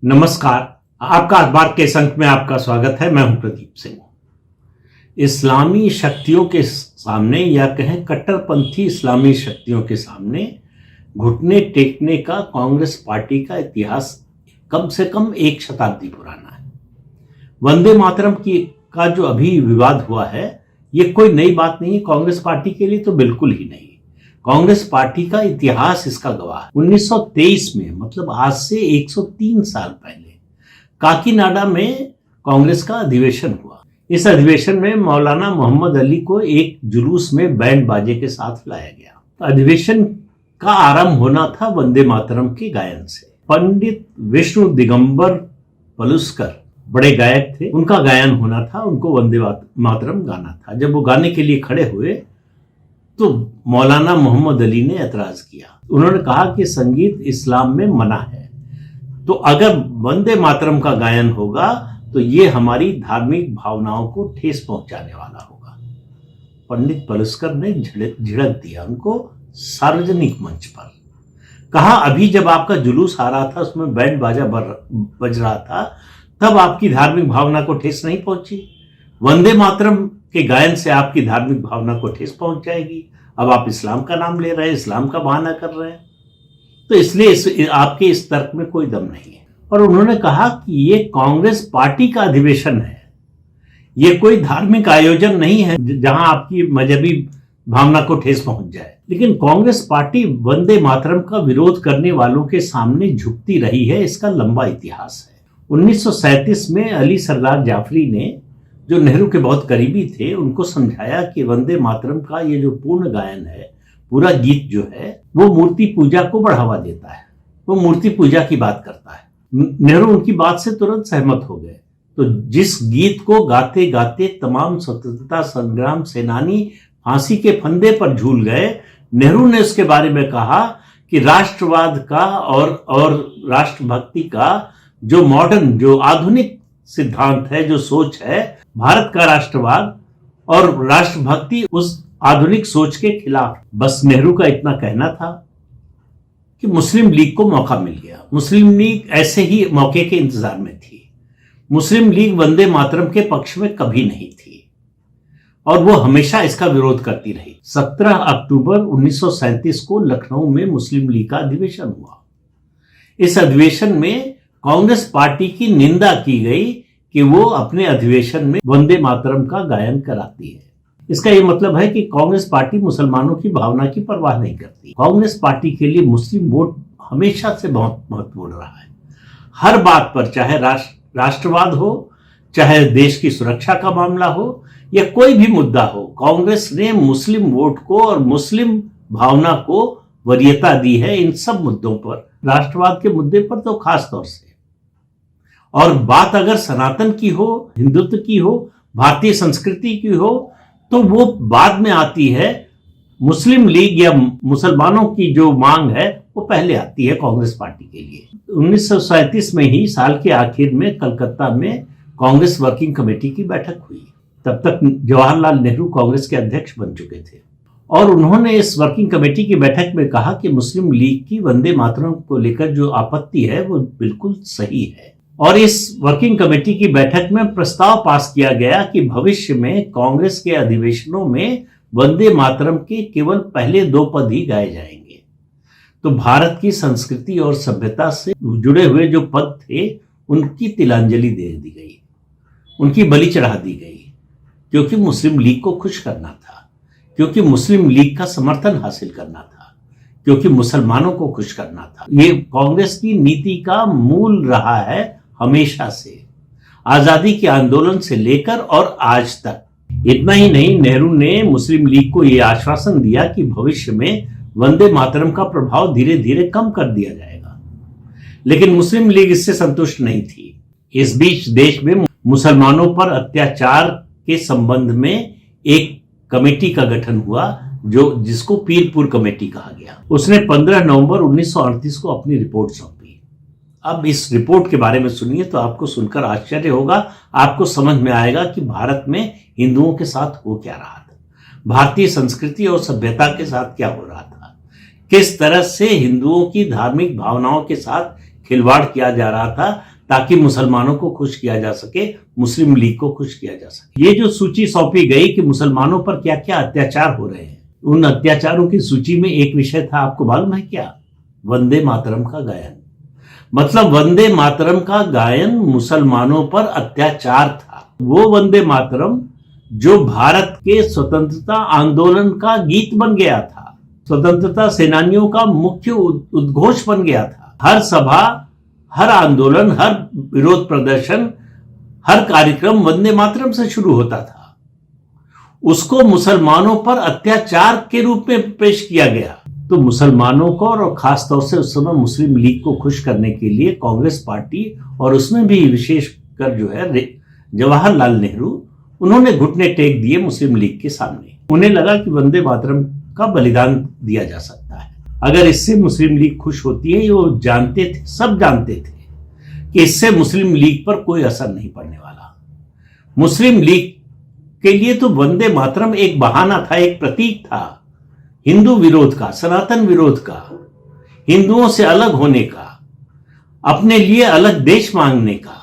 नमस्कार। आपका अखबार के अंक में आपका स्वागत है। मैं हूं प्रदीप सिंह। इस्लामी शक्तियों के सामने या कहें कट्टरपंथी इस्लामी शक्तियों के सामने घुटने टेकने का कांग्रेस पार्टी का इतिहास कम से कम एक शताब्दी पुराना है। वंदे मातरम का जो अभी विवाद हुआ है, ये कोई नई बात नहीं है। कांग्रेस पार्टी के लिए तो बिल्कुल ही नहीं। कांग्रेस पार्टी का इतिहास इसका गवाह है। 1923 में, मतलब आज से 103 साल पहले, काकीनाडा में कांग्रेस का अधिवेशन हुआ। इस अधिवेशन में मौलाना मोहम्मद अली को एक जुलूस में बैंड बाजे के साथ लाया गया। अधिवेशन का आरंभ होना था वंदे मातरम के गायन से। पंडित विष्णु दिगंबर पलुस्कर बड़े गायक थे, उनका गायन होना था, उनको वंदे मातरम गाना था। जब वो गाने के लिए खड़े हुए तो मौलाना मोहम्मद अली ने ऐतराज किया। उन्होंने कहा कि संगीत इस्लाम में मना है, तो अगर वंदे मातरम का गायन होगा तो ये हमारी धार्मिक भावनाओं को ठेस पहुंचाने वाला होगा। पंडित पलुस्कर ने झिड़क दिया उनको सार्वजनिक मंच पर। कहा, अभी जब आपका जुलूस आ रहा था, उसमें बैंड बाजा बज रहा था, तब आपकी धार्मिक भावना को ठेस नहीं पहुंची। वंदे मातरम के गायन से आपकी धार्मिक भावना को ठेस पहुंच जाएगी। अब आप इस्लाम का नाम ले रहे हैं, इस्लाम का बहाना कर रहे हैं, तो इसलिए आपके इस तर्क में कोई दम नहीं है। और उन्होंने कहा कि ये कांग्रेस पार्टी का अधिवेशन है, ये कोई धार्मिक आयोजन नहीं है जहां आपकी मजहबी भावना को ठेस पहुंच जाए। लेकिन कांग्रेस पार्टी वंदे मातरम का विरोध करने वालों के सामने झुकती रही है, इसका लंबा इतिहास है। 1937 में अली सरदार जाफरी ने, जो नेहरू के बहुत करीबी थे, उनको समझाया कि वंदे मातरम का ये जो पूर्ण गायन है, पूरा गीत जो है, वो मूर्ति पूजा को बढ़ावा देता है, वो मूर्ति पूजा की बात करता है। नेहरू उनकी बात से तुरंत सहमत हो गए। तो जिस गीत को गाते गाते तमाम स्वतंत्रता संग्राम सेनानी फांसी के फंदे पर झूल गए, नेहरू ने उसके बारे में कहा कि राष्ट्रवाद का और राष्ट्रभक्ति का जो मॉडर्न, जो आधुनिक सिद्धांत है, जो सोच है, भारत का राष्ट्रवाद और राष्ट्रभक्ति उस आधुनिक सोच के खिलाफ। बस नेहरू का इतना कहना था कि मुस्लिम लीग को मौका मिल गया। मुस्लिम लीग ऐसे ही मौके के इंतजार में थी। मुस्लिम लीग वंदे मातरम के पक्ष में कभी नहीं थी और वो हमेशा इसका विरोध करती रही। 17 अक्टूबर 1937 को लखनऊ में मुस्लिम लीग का अधिवेशन हुआ। इस अधिवेशन में कांग्रेस पार्टी की निंदा की गई कि वो अपने अधिवेशन में वंदे मातरम का गायन कराती है। इसका ये मतलब है कि कांग्रेस पार्टी मुसलमानों की भावना की परवाह नहीं करती। कांग्रेस पार्टी के लिए मुस्लिम वोट हमेशा से बहुत महत्वपूर्ण रहा है। हर बात पर, चाहे राष्ट्रवाद हो, चाहे देश की सुरक्षा का मामला हो, या कोई भी मुद्दा हो, कांग्रेस ने मुस्लिम वोट को और मुस्लिम भावना को वरीयता दी है। इन सब मुद्दों पर, राष्ट्रवाद के मुद्दे पर तो खास तौर से। और बात अगर सनातन की हो, हिंदुत्व की हो, भारतीय संस्कृति की हो, तो वो बाद में आती है। मुस्लिम लीग या मुसलमानों की जो मांग है वो पहले आती है कांग्रेस पार्टी के लिए। 1937 में ही, साल के आखिर में, कलकत्ता में कांग्रेस वर्किंग कमेटी की बैठक हुई। तब तक जवाहरलाल नेहरू कांग्रेस के अध्यक्ष बन चुके थे और उन्होंने इस वर्किंग कमेटी की बैठक में कहा कि मुस्लिम लीग की वंदे मातरम को लेकर जो आपत्ति है वो बिल्कुल सही है। और इस वर्किंग कमेटी की बैठक में प्रस्ताव पास किया गया कि भविष्य में कांग्रेस के अधिवेशनों में वंदे मातरम के केवल पहले 2 पद ही गाए जाएंगे। तो भारत की संस्कृति और सभ्यता से जुड़े हुए जो पद थे, उनकी तिलांजलि दे दी गई, उनकी बलि चढ़ा दी गई, क्योंकि मुस्लिम लीग को खुश करना था, क्योंकि मुस्लिम लीग का समर्थन हासिल करना था, क्योंकि मुसलमानों को खुश करना था। ये कांग्रेस की नीति का मूल रहा है हमेशा से, आजादी के आंदोलन से लेकर और आज तक। इतना ही नहीं, नेहरू ने मुस्लिम लीग को यह आश्वासन दिया कि भविष्य में वंदे मातरम का प्रभाव धीरे धीरे कम कर दिया जाएगा। लेकिन मुस्लिम लीग इससे संतुष्ट नहीं थी। इस बीच देश में मुसलमानों पर अत्याचार के संबंध में एक कमेटी का गठन हुआ, जिसको पीरपुर कमेटी कहा गया। उसने 15 नवंबर 1938 को अपनी रिपोर्ट सौंपी। अब इस रिपोर्ट के बारे में सुनिए तो आपको सुनकर आश्चर्य होगा, आपको समझ में आएगा कि भारत में हिंदुओं के साथ हो क्या रहा था, भारतीय संस्कृति और सभ्यता के साथ क्या हो रहा था, किस तरह से हिंदुओं की धार्मिक भावनाओं के साथ खिलवाड़ किया जा रहा था, ताकि मुसलमानों को खुश किया जा सके, मुस्लिम लीग को खुश किया जा सके। ये जो सूची सौंपी गई कि मुसलमानों पर क्या क्या अत्याचार हो रहे हैं, उन अत्याचारों की सूची में एक विषय था, आपको मालूम है क्या? वंदे मातरम का गायन। मतलब वंदे मातरम का गायन मुसलमानों पर अत्याचार था। वो वंदे मातरम जो भारत के स्वतंत्रता आंदोलन का गीत बन गया था, स्वतंत्रता सेनानियों का मुख्य उद्घोष बन गया था। हर सभा, हर आंदोलन, हर विरोध प्रदर्शन, हर कार्यक्रम वंदे मातरम से शुरू होता था। उसको मुसलमानों पर अत्याचार के रूप में पेश किया गया। तो मुसलमानों को और खासतौर से उस समय मुस्लिम लीग को खुश करने के लिए कांग्रेस पार्टी और उसमें भी विशेषकर जो है जवाहरलाल नेहरू, उन्होंने घुटने टेक दिए मुस्लिम लीग के सामने। उन्हें लगा कि वंदे मातरम का बलिदान दिया जा सकता है। अगर इससे मुस्लिम लीग खुश होती है, ये वो जानते थे, सब जानते थे कि इससे मुस्लिम लीग पर कोई असर नहीं पड़ने वाला। मुस्लिम लीग के लिए तो वंदे मातरम एक बहाना था, एक प्रतीक था हिंदू विरोध का, सनातन विरोध का, हिंदुओं से अलग होने का, अपने लिए अलग देश मांगने का।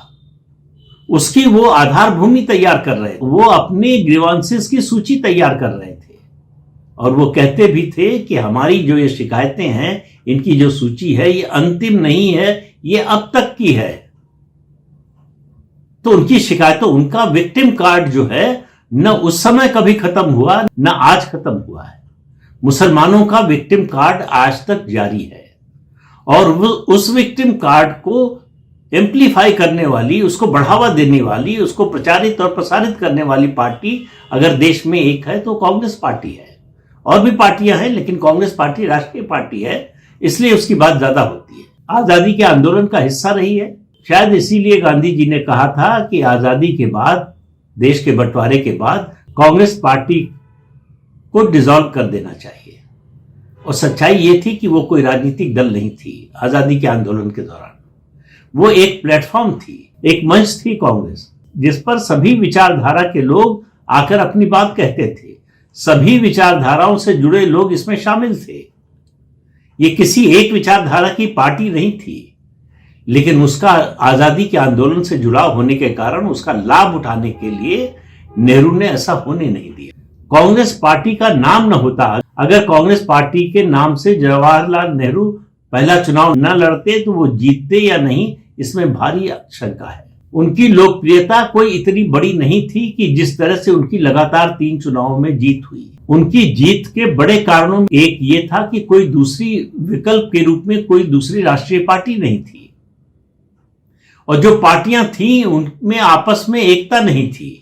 उसकी वो आधार भूमि तैयार कर रहे थे, वो अपने ग्रीवांसेस की सूची तैयार कर रहे थे। और वो कहते भी थे कि हमारी जो ये शिकायतें हैं, इनकी जो सूची है, ये अंतिम नहीं है, ये अब तक की है। तो उनकी शिकायतों, उनका विक्टिम कार्ड जो है, न उस समय कभी खत्म हुआ, न आज खत्म हुआ है। मुसलमानों का विक्टिम कार्ड आज तक जारी है। और उस विक्टिम कार्ड को एम्प्लीफाई करने वाली, उसको बढ़ावा देने वाली, उसको प्रचारित और प्रसारित करने वाली पार्टी अगर देश में एक है तो कांग्रेस पार्टी है। और भी पार्टियां हैं, लेकिन कांग्रेस पार्टी राष्ट्रीय पार्टी है, इसलिए उसकी बात ज्यादा होती है। आजादी के आंदोलन का हिस्सा रही है। शायद इसीलिए गांधी जी ने कहा था कि आजादी के बाद, देश के बंटवारे के बाद, कांग्रेस पार्टी को डिसॉल्व कर देना चाहिए। और सच्चाई ये थी कि वो कोई राजनीतिक दल नहीं थी। आजादी के आंदोलन के दौरान वो एक प्लेटफॉर्म थी, एक मंच थी कांग्रेस, जिस पर सभी विचारधारा के लोग आकर अपनी बात कहते थे। सभी विचारधाराओं से जुड़े लोग इसमें शामिल थे। ये किसी एक विचारधारा की पार्टी नहीं थी, लेकिन उसका आजादी के आंदोलन से जुड़ाव होने के कारण उसका लाभ उठाने के लिए नेहरू ने ऐसा होने नहीं दिया। कांग्रेस पार्टी का नाम न होता, अगर कांग्रेस पार्टी के नाम से जवाहरलाल नेहरू पहला चुनाव न लड़ते तो वो जीतते या नहीं, इसमें भारी शंका है। उनकी लोकप्रियता कोई इतनी बड़ी नहीं थी कि जिस तरह से उनकी लगातार 3 चुनावों में जीत हुई। उनकी जीत के बड़े कारणों में एक ये था कि कोई दूसरी विकल्प के रूप में कोई दूसरी राष्ट्रीय पार्टी नहीं थी, और जो पार्टियां थीं उनमें आपस में एकता नहीं थी।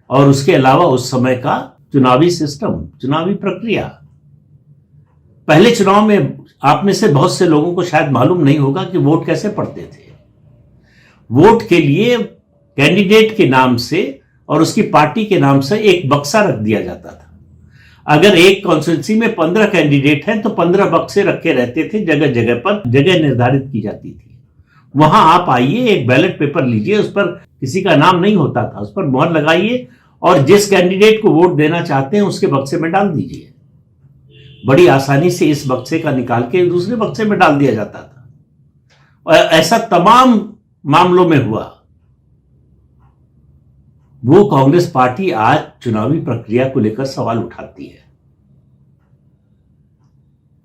और उसके अलावा उस समय का चुनावी सिस्टम, चुनावी प्रक्रिया, पहले चुनाव में आप में से बहुत से लोगों को शायद मालूम नहीं होगा कि वोट कैसे पड़ते थे। वोट के लिए कैंडिडेट के नाम से और उसकी पार्टी के नाम से एक बक्सा रख दिया जाता था। अगर एक कॉन्स्टिट्यूंसी में 15 कैंडिडेट हैं तो 15 बक्से रखे रहते थे, जगह जगह पर जगह निर्धारित की जाती थी। वहां आप आइए, एक बैलेट पेपर लीजिए, उस पर किसी का नाम नहीं होता था, उस पर मोहर लगाइए और जिस कैंडिडेट को वोट देना चाहते हैं उसके बक्से में डाल दीजिए। बड़ी आसानी से इस बक्से का निकाल के दूसरे बक्से में डाल दिया जाता था। और ऐसा तमाम मामलों में हुआ। वो कांग्रेस पार्टी आज चुनावी प्रक्रिया को लेकर सवाल उठाती है।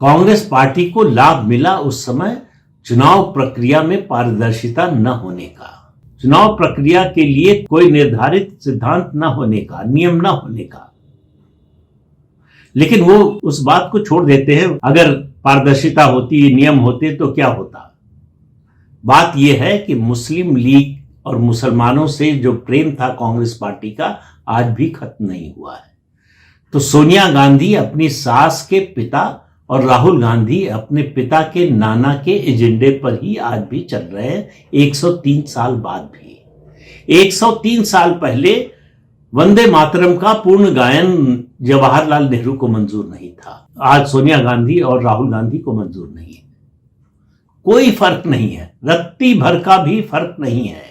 कांग्रेस पार्टी को लाभ मिला उस समय चुनाव प्रक्रिया में पारदर्शिता न होने का, चुनाव प्रक्रिया के लिए कोई निर्धारित सिद्धांत न होने का, नियम न होने का। लेकिन वो उस बात को छोड़ देते हैं, अगर पारदर्शिता होती, नियम होते तो क्या होता। बात यह है कि मुस्लिम लीग और मुसलमानों से जो प्रेम था कांग्रेस पार्टी का, आज भी खत्म नहीं हुआ है। तो सोनिया गांधी अपनी सास के पिता और राहुल गांधी अपने पिता के नाना के एजेंडे पर ही आज भी चल रहे हैं, 103 साल बाद भी। 103 साल पहले वंदे मातरम का पूर्ण गायन जवाहरलाल नेहरू को मंजूर नहीं था, आज सोनिया गांधी और राहुल गांधी को मंजूर नहीं है। कोई फर्क नहीं है, रत्ती भर का भी फर्क नहीं है।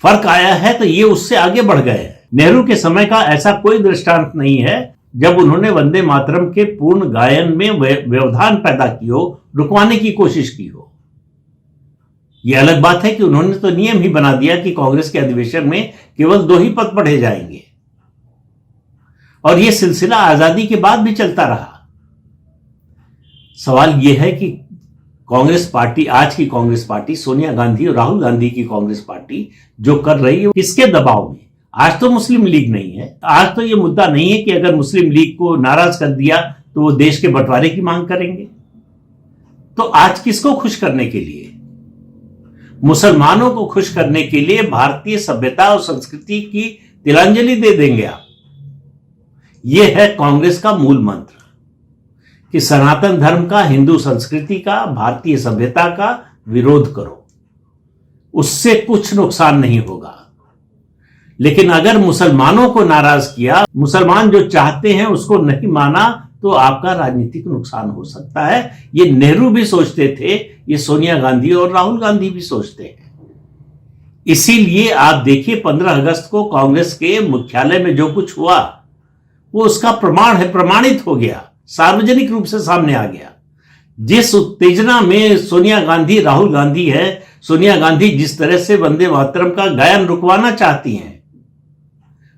फर्क आया है तो ये उससे आगे बढ़ गए। नेहरू के समय का ऐसा कोई दृष्टांत नहीं है जब उन्होंने वंदे मातरम के पूर्ण गायन में व्यवधान पैदा की हो, रुकवाने की कोशिश की हो। ये अलग बात है कि उन्होंने तो नियम ही बना दिया कि कांग्रेस के अधिवेशन में केवल 2 ही पद पढ़े जाएंगे, और यह सिलसिला आजादी के बाद भी चलता रहा। सवाल यह है कि कांग्रेस पार्टी, आज की कांग्रेस पार्टी, सोनिया गांधी और राहुल गांधी की कांग्रेस पार्टी जो कर रही है, किसके दबाव में? आज तो मुस्लिम लीग नहीं है, आज तो यह मुद्दा नहीं है कि अगर मुस्लिम लीग को नाराज कर दिया तो वो देश के बंटवारे की मांग करेंगे। तो आज किसको खुश करने के लिए? मुसलमानों को खुश करने के लिए भारतीय सभ्यता और संस्कृति की तिलांजलि दे देंगे आप। यह है कांग्रेस का मूल मंत्र कि सनातन धर्म का, हिंदू संस्कृति का, भारतीय सभ्यता का विरोध करो, उससे कुछ नुकसान नहीं होगा। लेकिन अगर मुसलमानों को नाराज किया, मुसलमान जो चाहते हैं उसको नहीं माना, तो आपका राजनीतिक नुकसान हो सकता है। ये नेहरू भी सोचते थे, ये सोनिया गांधी और राहुल गांधी भी सोचते हैं। इसीलिए आप देखिए 15 अगस्त को कांग्रेस के मुख्यालय में जो कुछ हुआ वो उसका प्रमाण है, प्रमाणित हो गया, सार्वजनिक रूप से सामने आ गया। जिस उत्तेजना में सोनिया गांधी, राहुल गांधी है, सोनिया गांधी जिस तरह से वंदे मातरम का गायन रुकवाना चाहती हैं,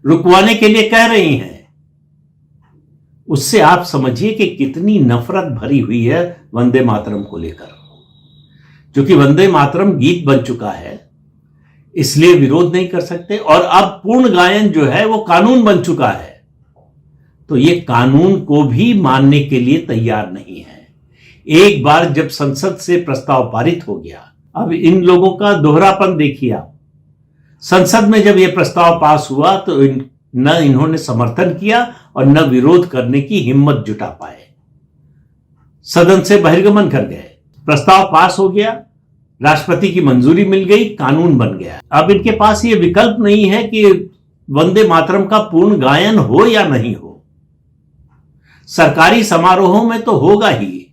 रुकवाने के लिए कह रही हैं, उससे आप समझिए कि कितनी नफरत भरी हुई है वंदे मातरम को लेकर। क्योंकि वंदे मातरम गीत बन चुका है, इसलिए विरोध नहीं कर सकते, और अब पूर्ण गायन जो है वो कानून बन चुका है, तो ये कानून को भी मानने के लिए तैयार नहीं है। एक बार जब संसद से प्रस्ताव पारित हो गया, अब इन लोगों का दोहरापन देखिए आप। संसद में जब यह प्रस्ताव पास हुआ तो न इन्होंने समर्थन किया और न विरोध करने की हिम्मत जुटा पाए, सदन से बहिर्गमन कर गए। प्रस्ताव पास हो गया, राष्ट्रपति की मंजूरी मिल गई, कानून बन गया। अब इनके पास ये विकल्प नहीं है कि वंदे मातरम का पूर्ण गायन हो या नहीं हो। सरकारी समारोहों में तो होगा ही,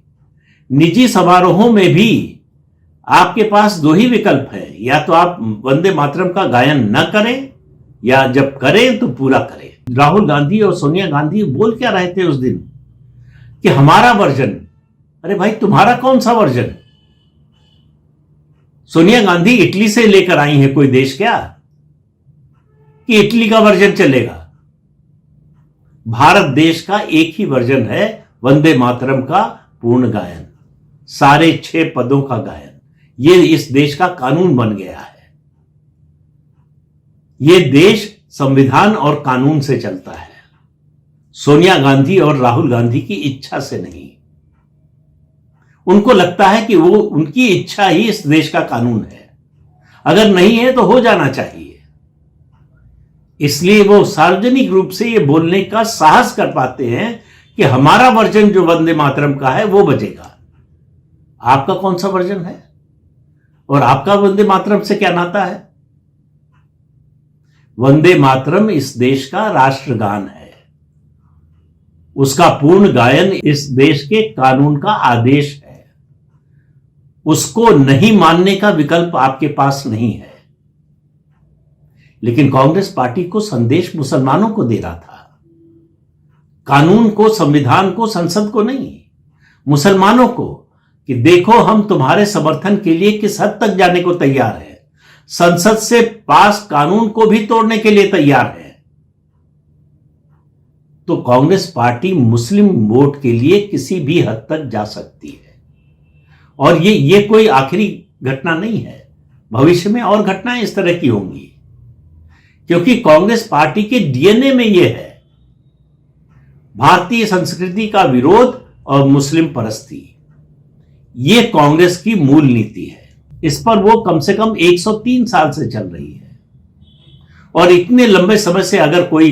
निजी समारोहों में भी आपके पास 2 ही विकल्प है, या तो आप वंदे मातरम का गायन न करें, या जब करें तो पूरा करें। राहुल गांधी और सोनिया गांधी बोल क्या रहे थे उस दिन कि हमारा वर्जन। अरे भाई, तुम्हारा कौन सा वर्जन? सोनिया गांधी इटली से लेकर आई है कोई देश क्या कि इटली का वर्जन चलेगा? भारत देश का एक ही वर्जन है वंदे मातरम का पूर्ण गायन, सारे 6 पदों का गायन। ये इस देश का कानून बन गया है। ये देश संविधान और कानून से चलता है, सोनिया गांधी और राहुल गांधी की इच्छा से नहीं। उनको लगता है कि वो, उनकी इच्छा ही इस देश का कानून है, अगर नहीं है तो हो जाना चाहिए। इसलिए वो सार्वजनिक रूप से ये बोलने का साहस कर पाते हैं कि हमारा वर्जन जो वंदे मातरम का है वो बजेगा। आपका कौन सा वर्जन है और आपका वंदे मातरम से क्या नाता है? वंदे मातरम इस देश का राष्ट्रगान है, उसका पूर्ण गायन इस देश के कानून का आदेश है। उसको नहीं मानने का विकल्प आपके पास नहीं है। लेकिन कांग्रेस पार्टी को संदेश मुसलमानों को दे रहा था, कानून को, संविधान को, संसद को नहीं, मुसलमानों को, कि देखो हम तुम्हारे समर्थन के लिए किस हद तक जाने को तैयार है, संसद से पास कानून को भी तोड़ने के लिए तैयार है। तो कांग्रेस पार्टी मुस्लिम वोट के लिए किसी भी हद तक जा सकती है, और ये कोई आखिरी घटना नहीं है। भविष्य में और घटनाएं इस तरह की होंगी, क्योंकि कांग्रेस पार्टी के डीएनए में यह है भारतीय संस्कृति का विरोध और मुस्लिम परस्ती। ये कांग्रेस की मूल नीति है। इस पर वो कम से कम 103 साल से चल रही है, और इतने लंबे समय से अगर कोई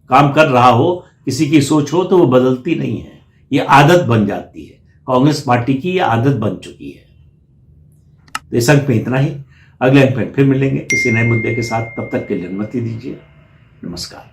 काम कर रहा हो, किसी की सोच हो, तो वो बदलती नहीं है, ये आदत बन जाती है। कांग्रेस पार्टी की ये आदत बन चुकी है। तो इस अंक में इतना ही, अगले अंक में फिर मिलेंगे किसी नए मुद्दे के साथ। तब तक के लिए अनुमति दीजिए। नमस्कार।